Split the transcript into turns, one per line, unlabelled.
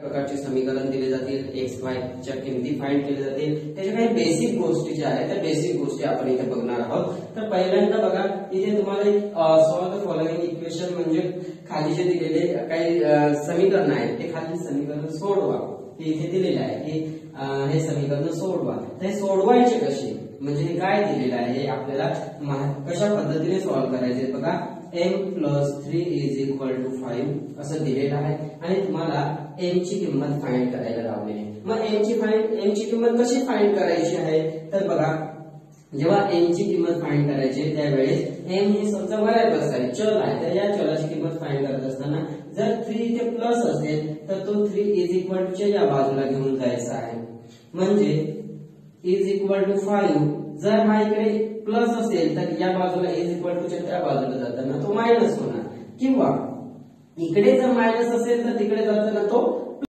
प्रकारचे समीकरण दिले जातील, एक्स वाय च्या किमती फाइंड केल्या जातील, त्याच्या काही बेसिक गोष्टी ज्या आहेत त्या बेसिक गोष्टी आपण इथे बघणार आहोत. तर पहिल्यांदा बघा इथे तुम्हाला सॉल्व द फॉलोइंग इक्वेशन म्हणजे खाली जे दिलेले काही समीकरण आहेत ते खाली समीकरण सोडवा. ते इथे दिलेले आहे की हे समीकरण सोडवा. तर हे सोडवायचे कसे म्हणजे हे काय दिलेलं आहे हे आपल्याला कशा पद्धतीने सॉल्व करायचे बघा. m + 3 = 5 असं दिलेलं आहे आणि तुम्हाला m ची किंमत फाइंड करायला लावलेली आहे. मग m ची किंमत कशी फाइंड करायची आहे तर बघा जेव्हा m ची किंमत फाइंड करायची त्यावेळेस m हे समजा व्हेरिएबल आहे, चल आहे, तर या चलाची किंमत फाइंड करत असताना जर 3 इथे प्लस असेल तर तो 3 = च्या या बाजूला घेऊन जायचा आहे. म्हणजे = 5 जर हा इकडे प्लस असेल तर या बाजूला = च्या त्या बाजूला जाताना तो मायनस होणार, किंवा इकडे जर मायनस असेल तर तिकडे जाताना तो